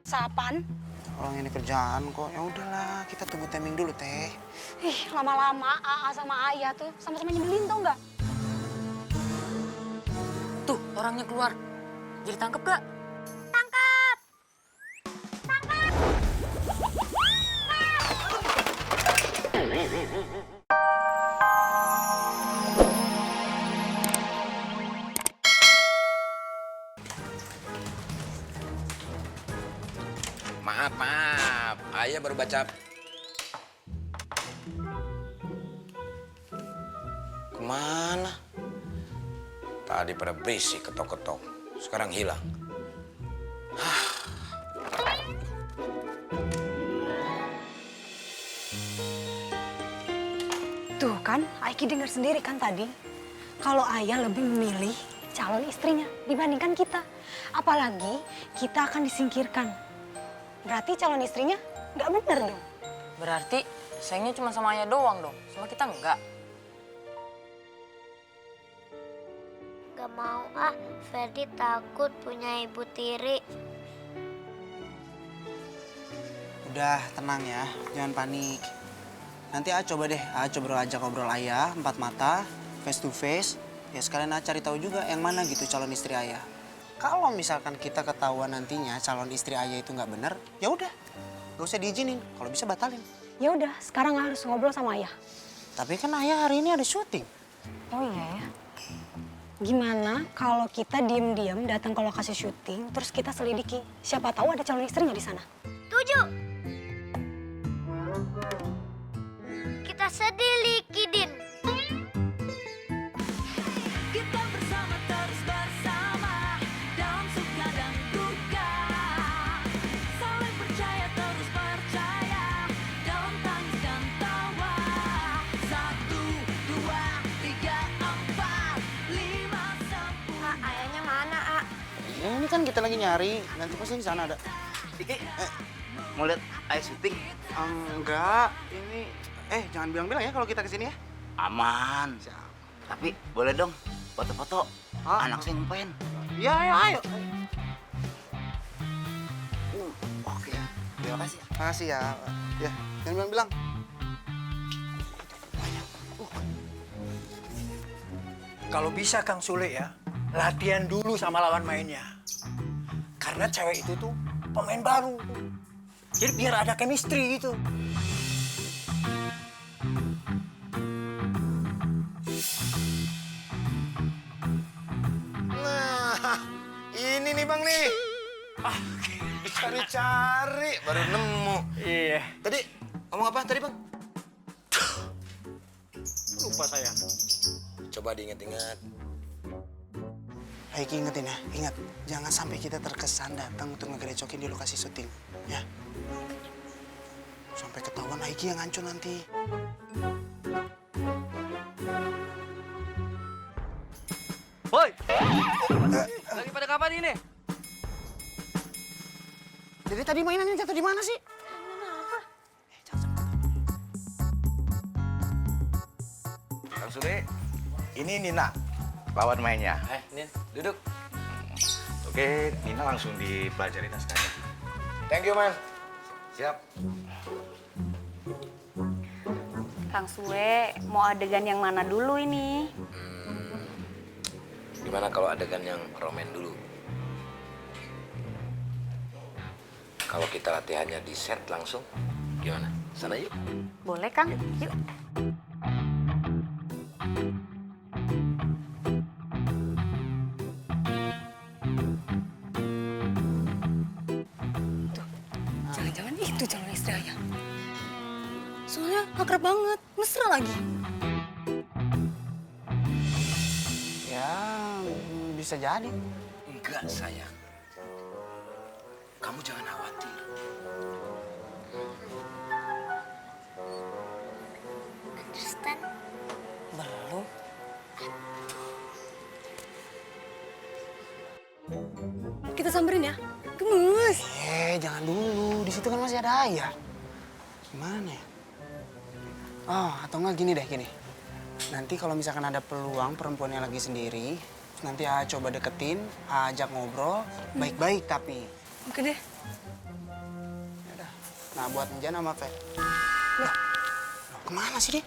Sapaan? Orang ini kerjaan kok. Ya udahlah, kita tunggu timing dulu, Teh. Ih, lama-lama AA sama Ayah tuh sama-sama nyebelin tau nggak? Tuh, orangnya keluar. Jadi tangkep gak? Tangkap! Tangkap! Maaf. Ayah baru baca. Kemana? Tadi pada berisik ketok-ketok. Sekarang hilang. Tuh kan, Aiki dengar sendiri kan tadi. Kalau Ayah lebih memilih calon istrinya dibandingkan kita. Apalagi kita akan disingkirkan. Berarti calon istrinya nggak bener dong. Berarti sayangnya cuma sama ayah doang dong. Sama kita enggak. Gak mau ah, Ferdi takut punya ibu tiri. Udah, tenang ya. Jangan panik. Nanti coba deh, coba ajak ngobrol Ayah, empat mata, face to face. Ya sekalian cari tahu juga yang mana gitu calon istri Ayah. Kalau misalkan kita ketahuan nantinya calon istri Ayah itu nggak bener, ya udah, nggak usah diizinin. Kalau bisa batalin. Ya udah, sekarang harus ngobrol sama Ayah. Tapi kan Ayah hari ini ada syuting. Oh iya ya. Gimana kalau kita diem-diem datang ke lokasi syuting, terus kita selidiki. Siapa tahu ada calon istrinya di sana. Tujuh. Kita sedelikidin. Kita bersama terus bersama dalam suka dan duka. Saling percaya terus percaya dalam tangis dan tawa. 1, 2, 3, 4, 5, 10. Ah, ayahnya mana, ah? Ya, ini kan kita lagi nyari. Nanti pasti di sana ada. Iki, mau lihat ayah syuting? Enggak, ini jangan bilang-bilang ya kalau kita kesini ya. Aman. Tapi boleh dong foto-foto. Anak saya ngumpain. Iya, ayo. Oke ya. Terima kasih. Makasih ya. Ya, jangan bilang-bilang. Kalau bisa Kang Sule ya, latihan dulu sama lawan mainnya. Karena cewek itu tuh pemain baru. Jadi biar ada chemistry gitu. Nah, ini nih Bang nih. Cari-cari baru nemu. Iya. Tadi ngomong apa tadi Bang? Lupa saya. Coba diingat-ingat. Aiki ingetin ya, ingat. Jangan sampai kita terkesan datang untuk ngegerecokin di lokasi syuting. Ya. Sampai ketahuan Aiki yang hancur nanti. Woi! Lagi pada kapan ini? Jadi tadi mainannya jatuh di mana sih? Kang Sule, ini Nina, lawan mainnya. Nin, duduk. Oke, Nina langsung dipelajarin naskahnya. Thank you, Man. Siap. Kang Sule, mau adegan yang mana dulu ini? Gimana kalau adegan yang romen dulu? Kalau kita latihannya di set langsung, gimana? Sana yuk. Boleh, Kang? Yuk. Jangan-jangan itu calon istri Ayah. Soalnya akrab banget, mesra lagi. Ya, bisa jadi. Enggak, sayang. Kamu jangan khawatir. Understand? Belum. Kita samperin ya. Gemes. Jangan dulu. Di situ kan masih ada Ayah. Gimana ya? Oh, atau enggak gini deh, gini. Nanti kalau misalkan ada peluang perempuannya lagi sendiri, nanti coba deketin, ajak ngobrol, baik-baik tapi. Oke deh. Nah, buat Jan sama Fe. Loh, kemana sih dia?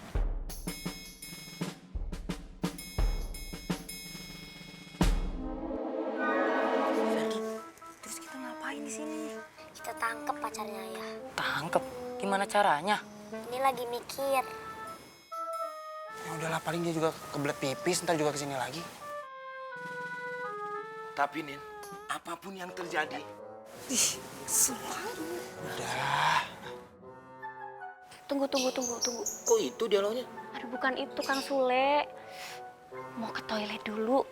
Terus kita ngapain di sini? Kita tangkep pacarnya ayah. Tangkep. Gimana caranya? Ini lagi mikir. Ya udahlah, paling dia juga kebelet pipis, ntar juga kesini lagi. Tapi Nin, apapun yang terjadi, Udah. Tunggu. kok itu dialognya? Aduh, bukan itu Kang Sule. Mau ke toilet dulu.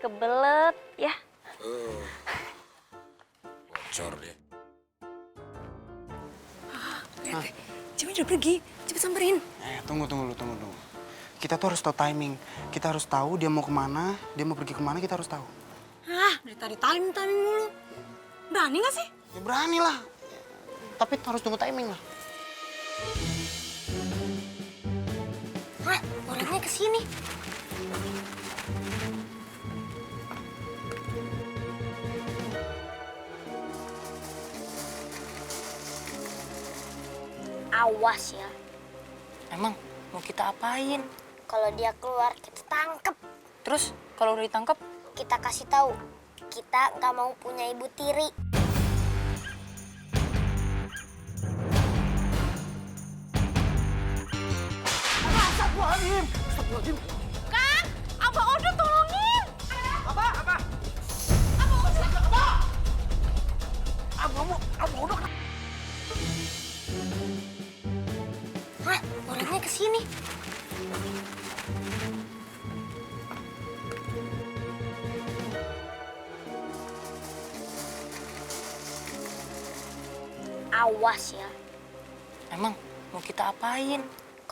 Kebelet ya. Bocor deh. Cewek udah pergi, cepet samperin. Tunggu. Kita tuh harus tahu timing. Kita harus tahu dia mau kemana, dia mau pergi kemana, kita harus tahu. Dari tadi timing mulu. Berani gak sih? Ya berani lah. Tapi harus tunggu timing lah. Hah, orangnya kesini. Awas ya, Emang mau kita apain? kalau dia keluar kita tangkep. Terus kalau udah ditangkap, Kita kasih tahu, kita nggak mau punya ibu tiri. Kang, Abah Odo tolongin. Hah, orangnya kesini. Awas ya, emang mau kita apain?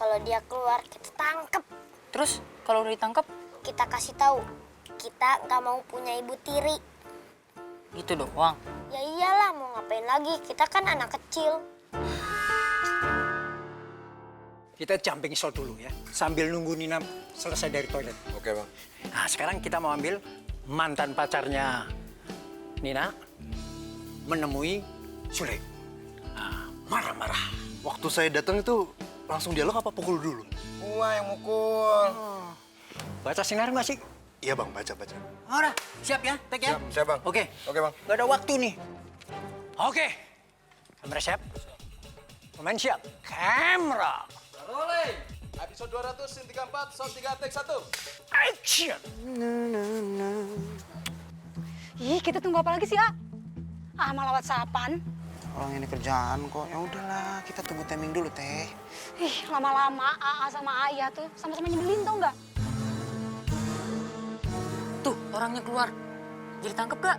kalau dia keluar kita tangkep. Terus kalau udah ditangkap, Kita kasih tahu, kita nggak mau punya ibu tiri. gitu doang. Ya iyalah, mau ngapain lagi? Kita kan anak kecil. Kita jumping shot dulu ya, sambil nunggu Nina selesai dari toilet. Oke, Bang. Nah, sekarang kita mau ambil mantan pacarnya Nina menemui Sule. Nah, marah-marah. Waktu saya datang itu langsung dialog apa pukul dulu? Gua yang mukul. Baca sinar nggak sih? Iya bang, baca. Udah, siap ya, tek ya? Siap, Bang. Oke. Oke, Bang. Gak ada waktu nih. Oke. Kamera siap? Pemain siap? Kamera. Rolling. Episode 200, scene 34, shot 3, take 1. Action. Ih, kita tunggu apa lagi sih, A? Malah WhatsAppan. Orang ini kerjaan kok. Ya udahlah, kita tunggu timing dulu, Teh. Ih, lama-lama AA sama Ayah tuh sama-sama nyebelin tau nggak? Tuh, orangnya keluar. Jadi tangkep gak?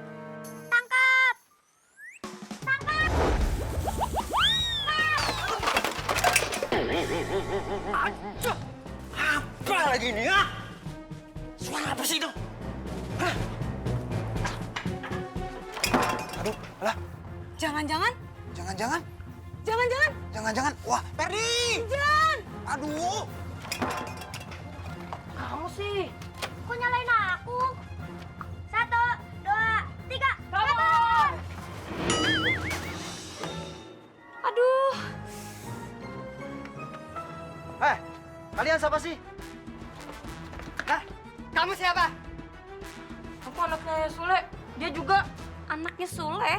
Apa lagi ini ya? Suara apa sih itu? Hah? Aduh, lah. Jangan-jangan? Jangan-jangan. Wah, Ferdi! Jan! Aduh. Kamu sih. Kok nyalain aku? 1, 2, 3, kabur! Aduh. Kalian siapa sih? Kamu siapa? Aku anaknya Sule. Dia juga anaknya Sule.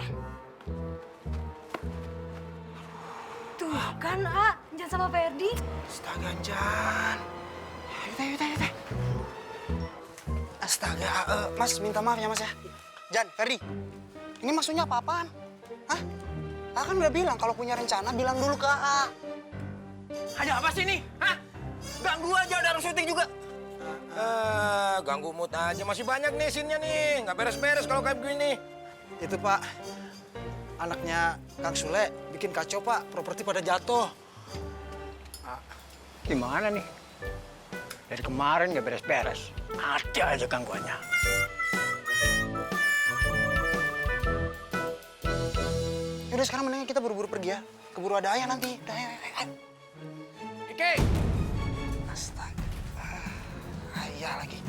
Tuh kan, A. Jan sama Ferdi. Astaga, Jan. Ayo, Teh. Astaga, Mas minta maaf ya, Mas ya. Jan, Ferdi. Ini maksudnya apa-apaan? Hah? A kan udah bilang kalau punya rencana bilang dulu ke A. Ada apa sih ini? Hah? Ganggu aja, udah harus syuting juga. Ganggu mood aja. Masih banyak nih scene-nya nih. Nggak beres-beres kalau kayak begini. Itu Pak, anaknya Kang Sule bikin kacau Pak, properti pada jatuh. Gimana nih? Dari kemarin nggak beres-beres. Ada aja gangguannya. Yaudah sekarang mendingan kita buru-buru pergi ya. Keburu ada ayah nanti. Udah, ayo. Ike! Astaga. Ayah lagi.